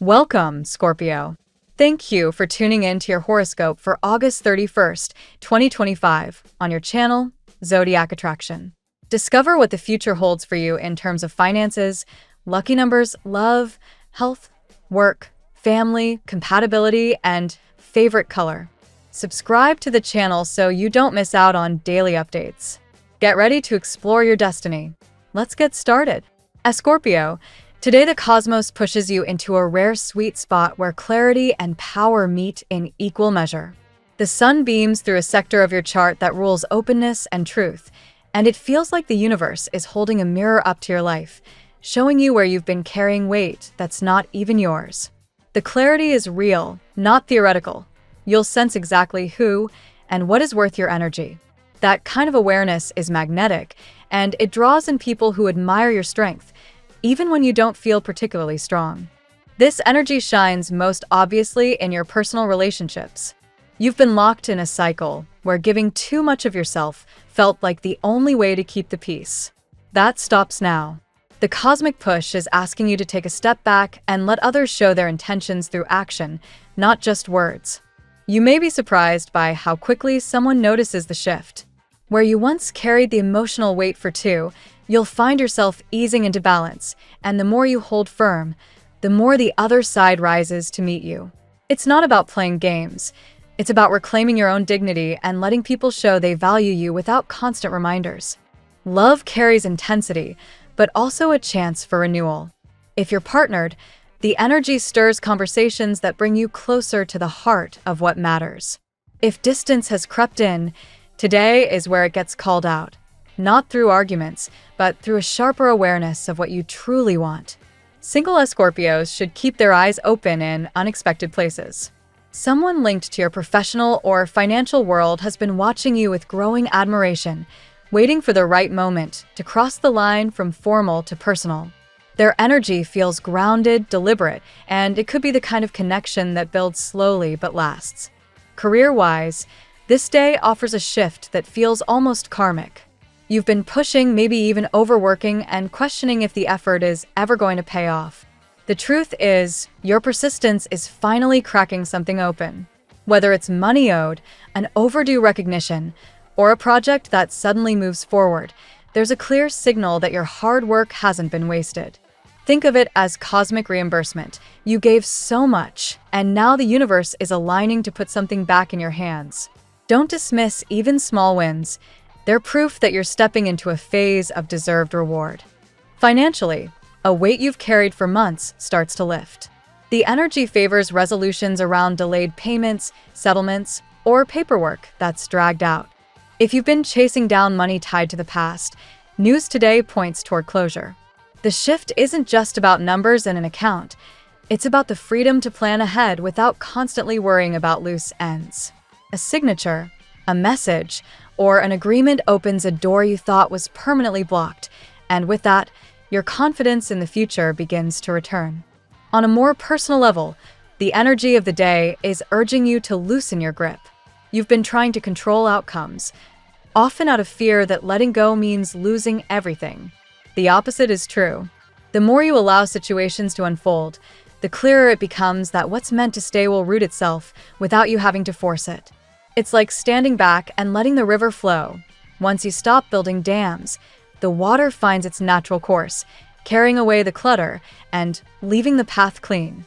Welcome, Scorpio. Thank you for tuning in to your horoscope for August 31st, 2025, on your channel, Zodiac Attraction. Discover what the future holds for you in terms of finances, lucky numbers, love, health, work, family, compatibility, and favorite color. Subscribe to the channel so you don't miss out on daily updates. Get ready to explore your destiny. Let's get started. As Scorpio, today the cosmos pushes you into a rare sweet spot where clarity and power meet in equal measure. The sun beams through a sector of your chart that rules openness and truth, and it feels like the universe is holding a mirror up to your life, showing you where you've been carrying weight that's not even yours. The clarity is real, not theoretical. You'll sense exactly who and what is worth your energy. That kind of awareness is magnetic, and it draws in people who admire your strength, even when you don't feel particularly strong. This energy shines most obviously in your personal relationships. You've been locked in a cycle where giving too much of yourself felt like the only way to keep the peace. That stops now. The cosmic push is asking you to take a step back and let others show their intentions through action, not just words. You may be surprised by how quickly someone notices the shift. Where you once carried the emotional weight for two, you'll find yourself easing into balance, and the more you hold firm, the more the other side rises to meet you. It's not about playing games. It's about reclaiming your own dignity and letting people show they value you without constant reminders. Love carries intensity, but also a chance for renewal. If you're partnered, the energy stirs conversations that bring you closer to the heart of what matters. If distance has crept in, today is where it gets called out. Not through arguments, but through a sharper awareness of what you truly want. Single Scorpios should keep their eyes open in unexpected places. Someone linked to your professional or financial world has been watching you with growing admiration, waiting for the right moment to cross the line from formal to personal. Their energy feels grounded, deliberate, and it could be the kind of connection that builds slowly but lasts. Career-wise, this day offers a shift that feels almost karmic. You've been pushing, maybe even overworking, and questioning if the effort is ever going to pay off. The truth is, your persistence is finally cracking something open. Whether it's money owed, an overdue recognition, or a project that suddenly moves forward, there's a clear signal that your hard work hasn't been wasted. Think of it as cosmic reimbursement. You gave so much, and now the universe is aligning to put something back in your hands. Don't dismiss even small wins. They're proof that you're stepping into a phase of deserved reward. Financially, a weight you've carried for months starts to lift. The energy favors resolutions around delayed payments, settlements, or paperwork that's dragged out. If you've been chasing down money tied to the past, news today points toward closure. The shift isn't just about numbers in an account. It's about the freedom to plan ahead without constantly worrying about loose ends. A signature, a message, or an agreement opens a door you thought was permanently blocked, and with that, your confidence in the future begins to return. On a more personal level, the energy of the day is urging you to loosen your grip. You've been trying to control outcomes, often out of fear that letting go means losing everything. The opposite is true. The more you allow situations to unfold, the clearer it becomes that what's meant to stay will root itself without you having to force it. It's like standing back and letting the river flow. Once you stop building dams, the water finds its natural course, carrying away the clutter and leaving the path clean.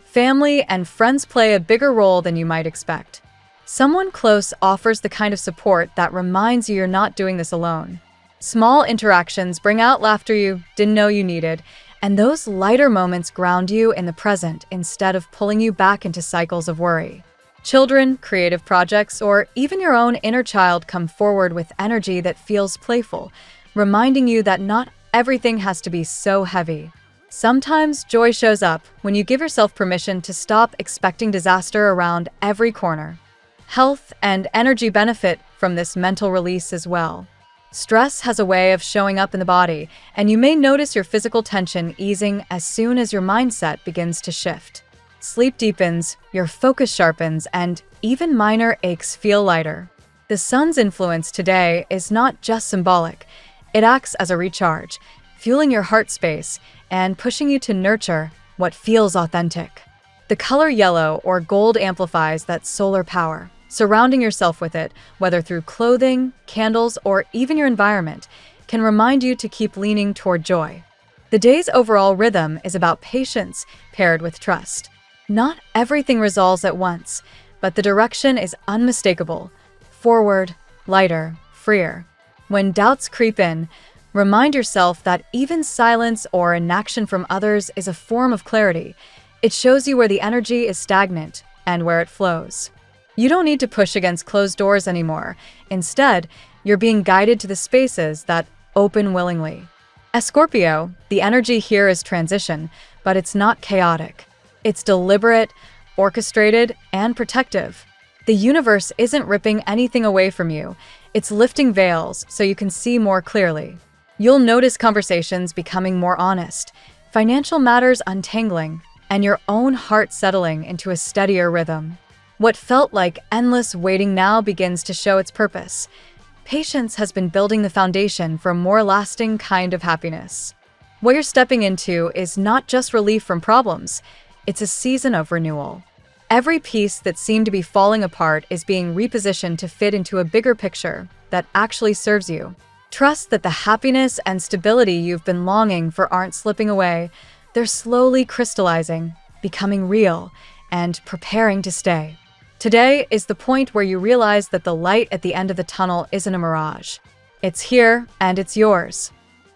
Family and friends play a bigger role than you might expect. Someone close offers the kind of support that reminds you you're not doing this alone. Small interactions bring out laughter you didn't know you needed, and those lighter moments ground you in the present instead of pulling you back into cycles of worry. Children, creative projects, or even your own inner child come forward with energy that feels playful, reminding you that not everything has to be so heavy. Sometimes joy shows up when you give yourself permission to stop expecting disaster around every corner. Health and energy benefit from this mental release as well. Stress has a way of showing up in the body, and you may notice your physical tension easing as soon as your mindset begins to shift. Sleep deepens, your focus sharpens, and even minor aches feel lighter. The sun's influence today is not just symbolic. It acts as a recharge, fueling your heart space and pushing you to nurture what feels authentic. The color yellow or gold amplifies that solar power. Surrounding yourself with it, whether through clothing, candles, or even your environment, can remind you to keep leaning toward joy. The day's overall rhythm is about patience paired with trust. Not everything resolves at once, but the direction is unmistakable. Forward, lighter, freer. When doubts creep in, remind yourself that even silence or inaction from others is a form of clarity. It shows you where the energy is stagnant and where it flows. You don't need to push against closed doors anymore. Instead, you're being guided to the spaces that open willingly. As Scorpio, the energy here is transition, but it's not chaotic. It's deliberate, orchestrated, and protective. The universe isn't ripping anything away from you. It's lifting veils so you can see more clearly. You'll notice conversations becoming more honest, financial matters untangling, and your own heart settling into a steadier rhythm. What felt like endless waiting now begins to show its purpose. Patience has been building the foundation for a more lasting kind of happiness. What you're stepping into is not just relief from problems, it's a season of renewal. Every piece that seemed to be falling apart is being repositioned to fit into a bigger picture that actually serves you. Trust that the happiness and stability you've been longing for aren't slipping away. They're slowly crystallizing, becoming real, and preparing to stay. Today is the point where you realize that the light at the end of the tunnel isn't a mirage. It's here, and it's yours.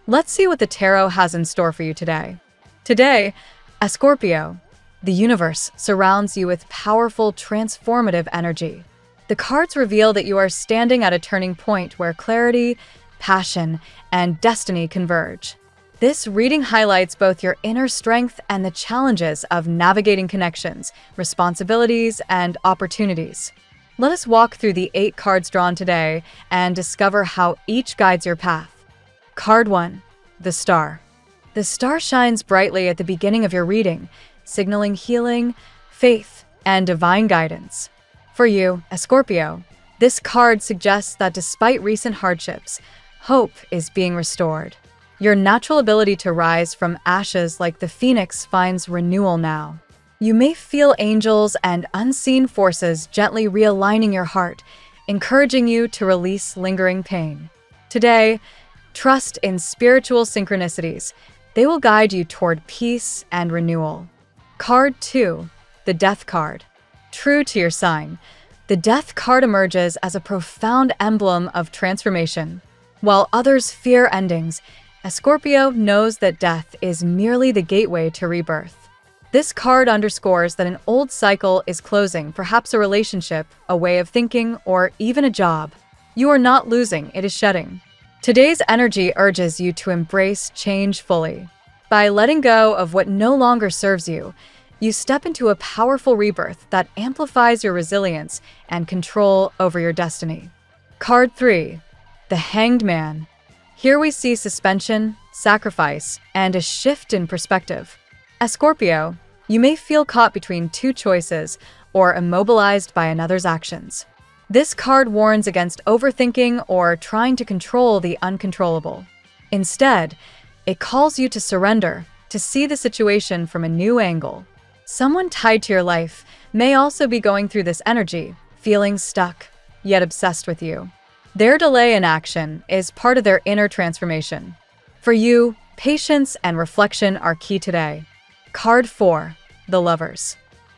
Let's see what the tarot has in store for you today. Today, as Scorpio, the universe surrounds you with powerful, transformative energy. The cards reveal that you are standing at a turning point where clarity, passion, and destiny converge. This reading highlights both your inner strength and the challenges of navigating connections, responsibilities, and opportunities. Let us walk through the 8 cards drawn today and discover how each guides your path. Card 1, the Star. The star shines brightly at the beginning of your reading, signaling healing, faith, and divine guidance. For you, a Scorpio, this card suggests that despite recent hardships, hope is being restored. Your natural ability to rise from ashes like the phoenix finds renewal now. You may feel angels and unseen forces gently realigning your heart, encouraging you to release lingering pain. Today, trust in spiritual synchronicities. They will guide you toward peace and renewal. Card 2, the Death card. True to your sign, the Death card emerges as a profound emblem of transformation. While others fear endings, a Scorpio knows that death is merely the gateway to rebirth. This card underscores that an old cycle is closing, perhaps a relationship, a way of thinking, or even a job. You are not losing, it is shedding. Today's energy urges you to embrace change fully. By letting go of what no longer serves you, you step into a powerful rebirth that amplifies your resilience and control over your destiny. Card 3, the Hanged Man. Here we see suspension, sacrifice, and a shift in perspective. As Scorpio, you may feel caught between 2 choices or immobilized by another's actions. This card warns against overthinking or trying to control the uncontrollable. Instead, it calls you to surrender, to see the situation from a new angle. Someone tied to your life may also be going through this energy, feeling stuck, yet obsessed with you. Their delay in action is part of their inner transformation. For you, patience and reflection are key today. Card 4, the Lovers.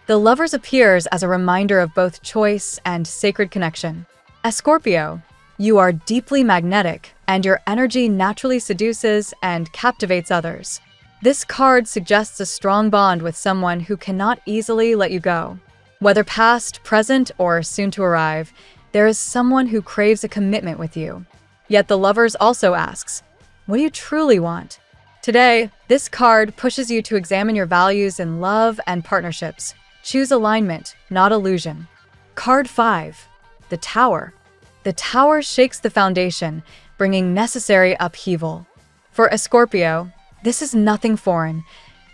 The Lovers appears as a reminder of both choice and sacred connection. As Scorpio, you are deeply magnetic, and your energy naturally seduces and captivates others. This card suggests a strong bond with someone who cannot easily let you go. Whether past, present, or soon to arrive, there is someone who craves a commitment with you. Yet the Lovers also asks, what do you truly want? Today, this card pushes you to examine your values in love and partnerships. Choose alignment, not illusion. Card 5, the Tower. The Tower shakes the foundation, bringing necessary upheaval. For a Scorpio, this is nothing foreign.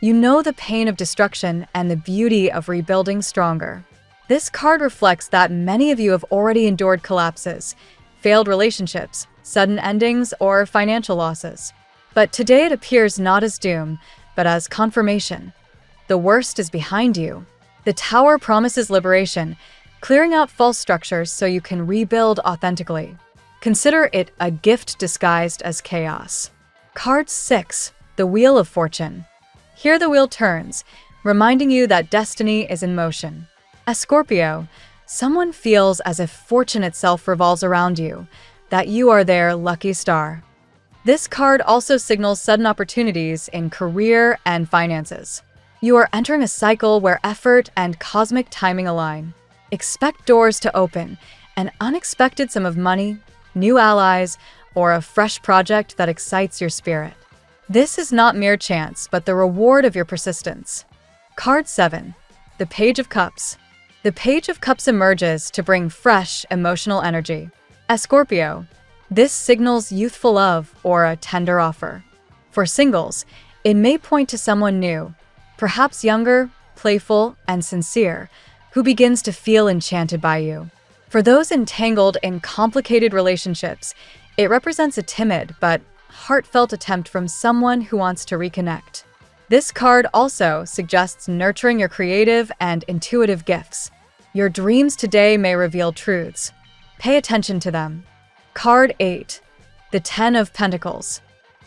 You know the pain of destruction and the beauty of rebuilding stronger. This card reflects that many of you have already endured collapses, failed relationships, sudden endings, or financial losses. But today it appears not as doom, but as confirmation. The worst is behind you. The Tower promises liberation, clearing out false structures so you can rebuild authentically. Consider it a gift disguised as chaos. Card 6. The Wheel of Fortune. Here the wheel turns, reminding you that destiny is in motion. As Scorpio, someone feels as if fortune itself revolves around you, that you are their lucky star. This card also signals sudden opportunities in career and finances. You are entering a cycle where effort and cosmic timing align. Expect doors to open, an unexpected sum of money, new allies, or a fresh project that excites your spirit. This is not mere chance, but the reward of your persistence. Card 7. The Page of Cups. The Page of Cups emerges to bring fresh emotional energy. As Scorpio, this signals youthful love or a tender offer. For singles, it may point to someone new, perhaps younger, playful, and sincere, who begins to feel enchanted by you. For those entangled in complicated relationships, it represents a timid but heartfelt attempt from someone who wants to reconnect. This card also suggests nurturing your creative and intuitive gifts. Your dreams today may reveal truths. Pay attention to them. Card 8. The Ten of Pentacles.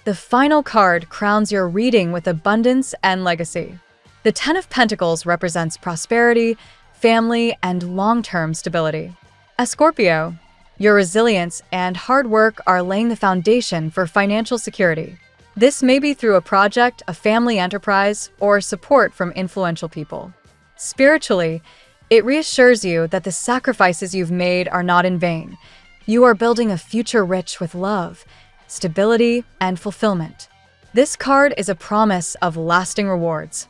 The final card crowns your reading with abundance and legacy. The Ten of Pentacles represents prosperity, family, and long-term stability. As Scorpio, your resilience and hard work are laying the foundation for financial security. This may be through a project, a family enterprise, or support from influential people. Spiritually, it reassures you that the sacrifices you've made are not in vain. You are building a future rich with love, stability, and fulfillment. This card is a promise of lasting rewards.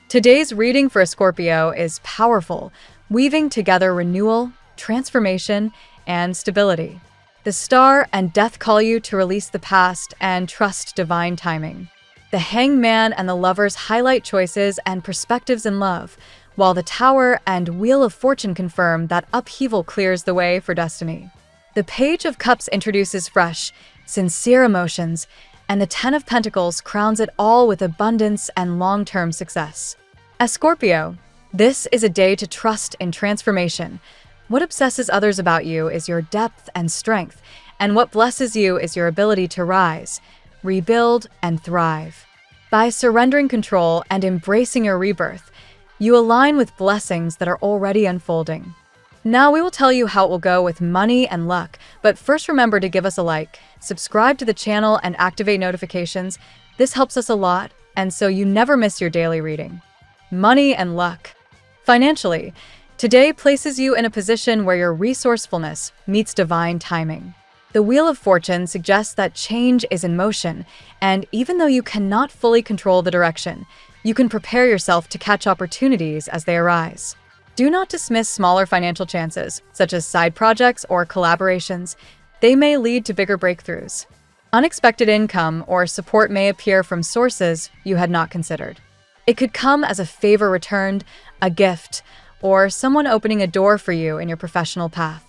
Today's reading for a Scorpio is powerful, weaving together renewal, transformation, and stability. The Star and Death call you to release the past and trust divine timing. The Hangman and the Lovers highlight choices and perspectives in love, while the Tower and Wheel of Fortune confirm that upheaval clears the way for destiny. The Page of Cups introduces fresh, sincere emotions, and the Ten of Pentacles crowns it all with abundance and long-term success. As Scorpio, this is a day to trust in transformation. What obsesses others about you is your depth and strength, and what blesses you is your ability to rise, rebuild, and thrive. By surrendering control and embracing your rebirth, you align with blessings that are already unfolding. Now we will tell you how it will go with money and luck, but first remember to give us a like, subscribe to the channel, and activate notifications. This helps us a lot, and so you never miss your daily reading. Money and luck. Financially, today places you in a position where your resourcefulness meets divine timing. The Wheel of Fortune suggests that change is in motion, and even though you cannot fully control the direction, you can prepare yourself to catch opportunities as they arise. Do not dismiss smaller financial chances, such as side projects or collaborations. They may lead to bigger breakthroughs. Unexpected income or support may appear from sources you had not considered. It could come as a favor returned, a gift, or someone opening a door for you in your professional path.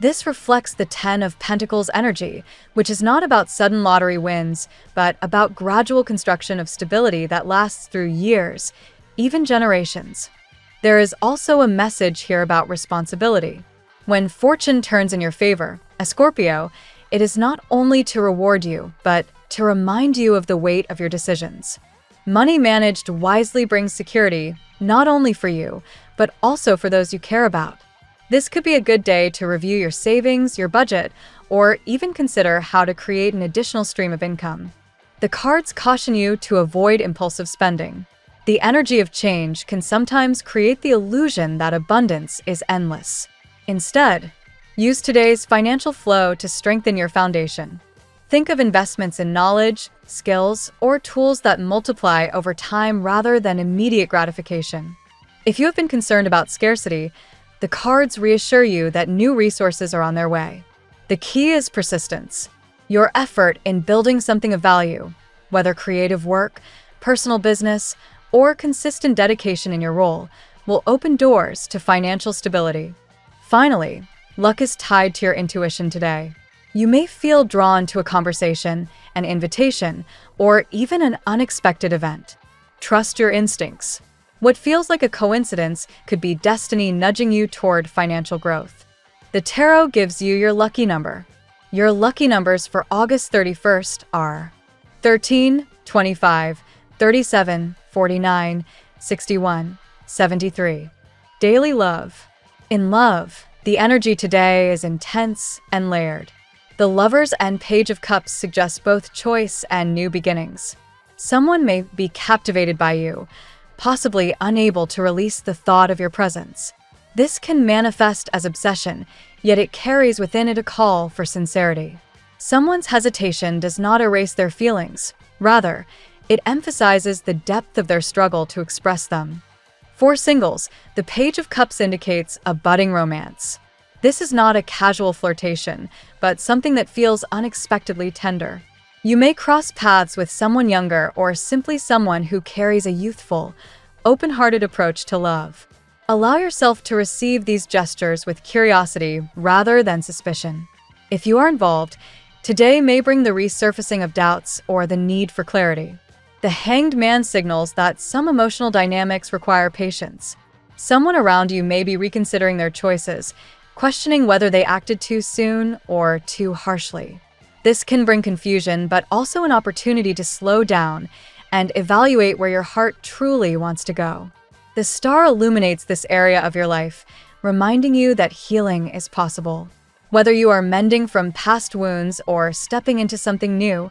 This reflects the Ten of Pentacles energy, which is not about sudden lottery wins, but about gradual construction of stability that lasts through years, even generations. There is also a message here about responsibility. When fortune turns in your favor, as Scorpio, it is not only to reward you, but to remind you of the weight of your decisions. Money managed wisely brings security, not only for you, but also for those you care about. This could be a good day to review your savings, your budget, or even consider how to create an additional stream of income. The cards caution you to avoid impulsive spending. The energy of change can sometimes create the illusion that abundance is endless. Instead, use today's financial flow to strengthen your foundation. Think of investments in knowledge, skills, or tools that multiply over time rather than immediate gratification. If you have been concerned about scarcity, the cards reassure you that new resources are on their way. The key is persistence. Your effort in building something of value, whether creative work, personal business, or consistent dedication in your role, will open doors to financial stability. Finally, luck is tied to your intuition today. You may feel drawn to a conversation, an invitation, or even an unexpected event. Trust your instincts. What feels like a coincidence could be destiny nudging you toward financial growth. The tarot gives you your lucky number. Your lucky numbers for August 31st are 13, 25, 37, 49, 61, 73. Daily love. In love, the energy today is intense and layered. The Lovers and Page of Cups suggest both choice and new beginnings. Someone may be captivated by you, possibly unable to release the thought of your presence. This can manifest as obsession, yet it carries within it a call for sincerity. Someone's hesitation does not erase their feelings. Rather, it emphasizes the depth of their struggle to express them. For singles, the Page of Cups indicates a budding romance. This is not a casual flirtation, but something that feels unexpectedly tender. You may cross paths with someone younger or simply someone who carries a youthful, open-hearted approach to love. Allow yourself to receive these gestures with curiosity rather than suspicion. If you are involved, today may bring the resurfacing of doubts or the need for clarity. The Hanged Man signals that some emotional dynamics require patience. Someone around you may be reconsidering their choices, questioning whether they acted too soon or too harshly. This can bring confusion, but also an opportunity to slow down and evaluate where your heart truly wants to go. The star illuminates this area of your life, reminding you that healing is possible. Whether you are mending from past wounds or stepping into something new,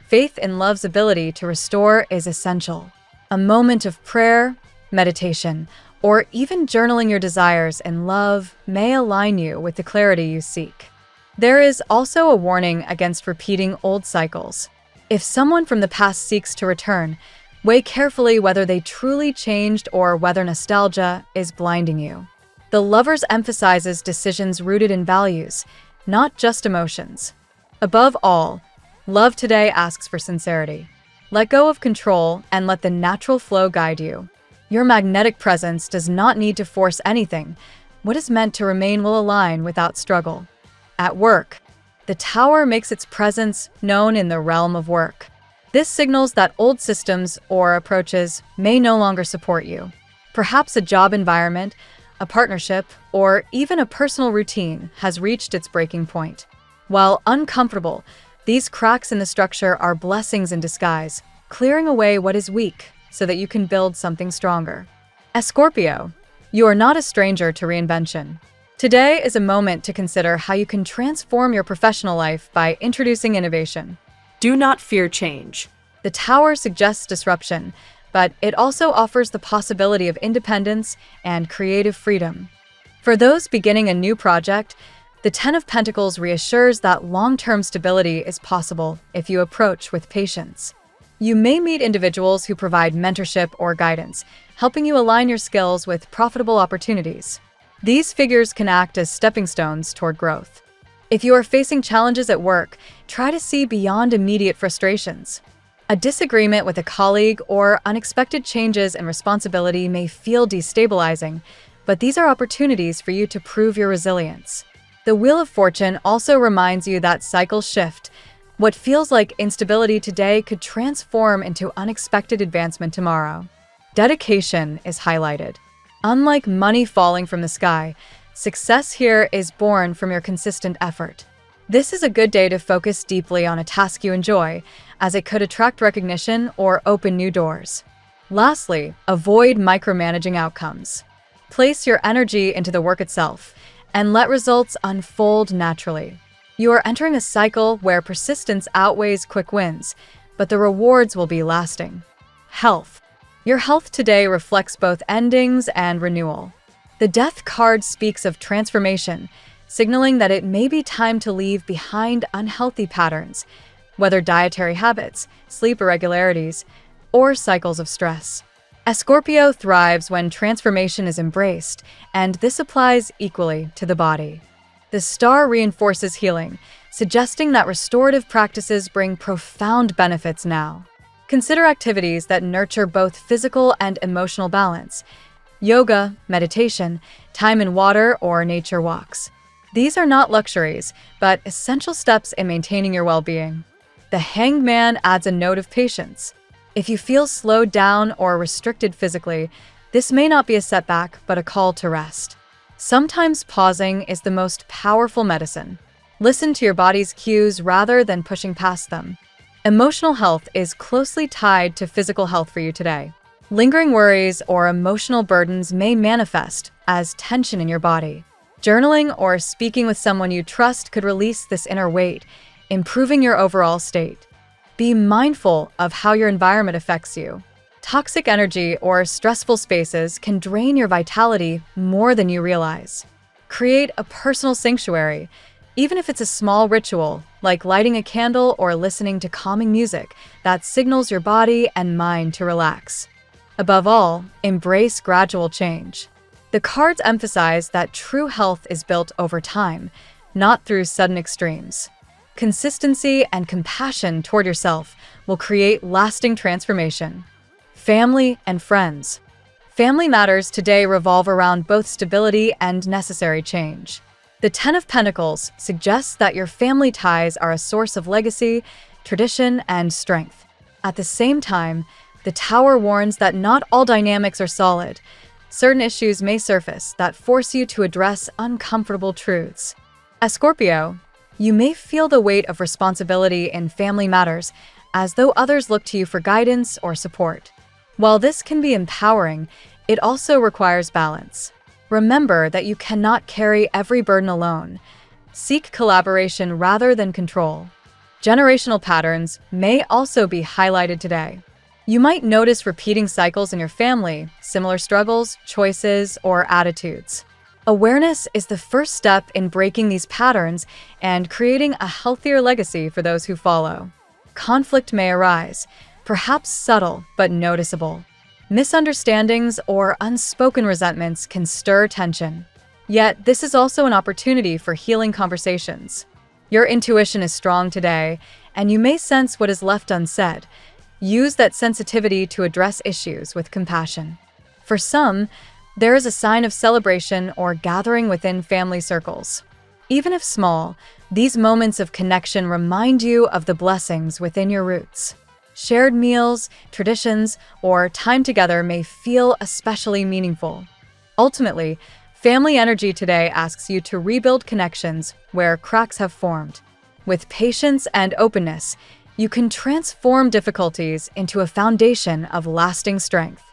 faith in love's ability to restore is essential. A moment of prayer, meditation, or even journaling your desires in love may align you with the clarity you seek. There is also a warning against repeating old cycles. If someone from the past seeks to return, weigh carefully whether they truly changed or whether nostalgia is blinding you. The Lovers emphasizes decisions rooted in values, not just emotions. Above all, love today asks for sincerity. Let go of control and let the natural flow guide you. Your magnetic presence does not need to force anything. What is meant to remain will align without struggle. At work, the Tower makes its presence known in the realm of work. This signals that old systems or approaches may no longer support you. Perhaps a job environment, a partnership, or even a personal routine has reached its breaking point. While uncomfortable, these cracks in the structure are blessings in disguise, clearing away what is weak so that you can build something stronger. As Scorpio, you are not a stranger to reinvention. Today is a moment to consider how you can transform your professional life by introducing innovation. Do not fear change. The Tower suggests disruption, but it also offers the possibility of independence and creative freedom. For those beginning a new project, the Ten of Pentacles reassures that long-term stability is possible if you approach with patience. You may meet individuals who provide mentorship or guidance, helping you align your skills with profitable opportunities. These figures can act as stepping stones toward growth. If you are facing challenges at work, try to see beyond immediate frustrations. A disagreement with a colleague or unexpected changes in responsibility may feel destabilizing, but these are opportunities for you to prove your resilience. The Wheel of Fortune also reminds you that cycles shift. What feels like instability today could transform into unexpected advancement tomorrow. Dedication is highlighted. Unlike money falling from the sky, success here is born from your consistent effort. This is a good day to focus deeply on a task you enjoy, as it could attract recognition or open new doors. Lastly, avoid micromanaging outcomes. Place your energy into the work itself, and let results unfold naturally. You are entering a cycle where persistence outweighs quick wins, but the rewards will be lasting. Health. Your health today reflects both endings and renewal. The Death card speaks of transformation, signaling that it may be time to leave behind unhealthy patterns, whether dietary habits, sleep irregularities, or cycles of stress. A Scorpio thrives when transformation is embraced, and this applies equally to the body. The star reinforces healing, suggesting that restorative practices bring profound benefits now. Consider activities that nurture both physical and emotional balance. Yoga, meditation, time in water, or nature walks. These are not luxuries, but essential steps in maintaining your well-being. The Hanged Man adds a note of patience. If you feel slowed down or restricted physically, This may not be a setback, but a call to rest. Sometimes pausing is the most powerful medicine. Listen to your body's cues rather than pushing past them. Emotional health is closely tied to physical health for you today. Lingering worries or emotional burdens may manifest as tension in your body. Journaling or speaking with someone you trust could release this inner weight, improving your overall state. Be mindful of how your environment affects you. Toxic energy or stressful spaces can drain your vitality more than you realize. Create a personal sanctuary, even if it's a small ritual, like lighting a candle or listening to calming music that signals your body and mind to relax. Above all, embrace gradual change. The cards emphasize that true health is built over time, not through sudden extremes. Consistency and compassion toward yourself will create lasting transformation. Family and friends. Family matters today revolve around both stability and necessary change. The Ten of Pentacles suggests that your family ties are a source of legacy, tradition, and strength. At the same time, the Tower warns that not all dynamics are solid. Certain issues may surface that force you to address uncomfortable truths. As Scorpio, you may feel the weight of responsibility in family matters, as though others look to you for guidance or support. While this can be empowering, it also requires balance. Remember that you cannot carry every burden alone. Seek collaboration rather than control. Generational patterns may also be highlighted today. You might notice repeating cycles in your family, similar struggles, choices, or attitudes. Awareness is the first step in breaking these patterns and creating a healthier legacy for those who follow. Conflict may arise, perhaps subtle but noticeable. Misunderstandings or unspoken resentments can stir tension. Yet, this is also an opportunity for healing conversations. Your intuition is strong today, and you may sense what is left unsaid. Use that sensitivity to address issues with compassion. For some, there is a sign of celebration or gathering within family circles. Even if small, these moments of connection remind you of the blessings within your roots. Shared meals, traditions, or time together may feel especially meaningful. Ultimately, family energy today asks you to rebuild connections where cracks have formed. With patience and openness, you can transform difficulties into a foundation of lasting strength.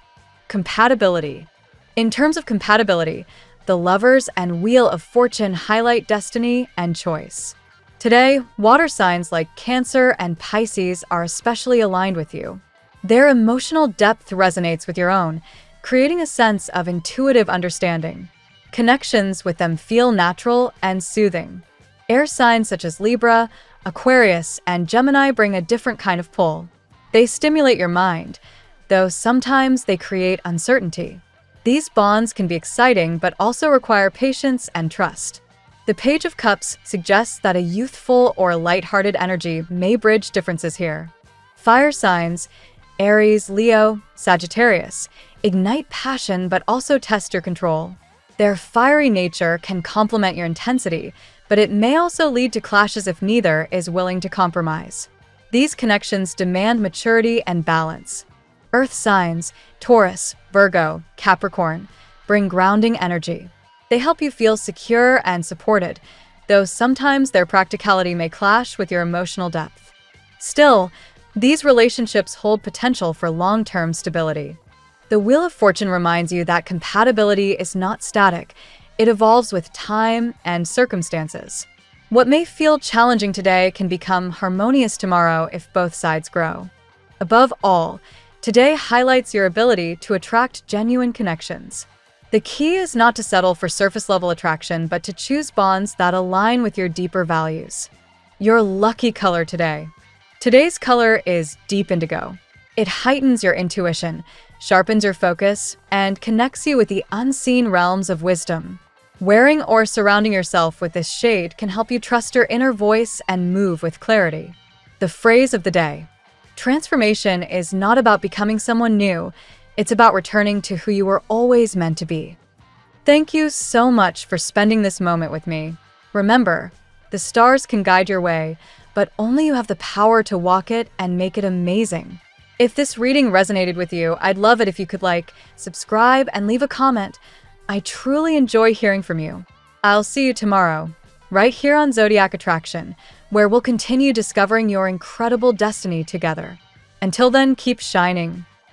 Compatibility. In terms of compatibility, the Lovers and Wheel of Fortune highlight destiny and choice. Today, water signs like Cancer and Pisces are especially aligned with you. Their emotional depth resonates with your own, creating a sense of intuitive understanding. Connections with them feel natural and soothing. Air signs such as Libra, Aquarius, and Gemini bring a different kind of pull. They stimulate your mind, though sometimes they create uncertainty. These bonds can be exciting but also require patience and trust. The Page of Cups suggests that a youthful or lighthearted energy may bridge differences here. Fire signs, Aries, Leo, Sagittarius, ignite passion but also test your control. Their fiery nature can complement your intensity, but it may also lead to clashes if neither is willing to compromise. These connections demand maturity and balance. Earth signs, Taurus, Virgo, Capricorn, bring grounding energy. They help you feel secure and supported, though sometimes their practicality may clash with your emotional depth. Still, these relationships hold potential for long-term stability. The Wheel of Fortune reminds you that compatibility is not static. It evolves with time and circumstances. What may feel challenging today can become harmonious tomorrow if both sides grow. Above all, today highlights your ability to attract genuine connections. The key is not to settle for surface-level attraction, but to choose bonds that align with your deeper values. Your lucky color today. Today's color is deep indigo. It heightens your intuition, sharpens your focus, and connects you with the unseen realms of wisdom. Wearing or surrounding yourself with this shade can help you trust your inner voice and move with clarity. The phrase of the day. Transformation is not about becoming someone new. It's about returning to who you were always meant to be. Thank you so much for spending this moment with me. Remember, the stars can guide your way, but only you have the power to walk it and make it amazing. If this reading resonated with you, I'd love it if you could like, subscribe, and leave a comment. I truly enjoy hearing from you. I'll see you tomorrow, right here on Zodiac Attraction, where we'll continue discovering your incredible destiny together. Until then, keep shining.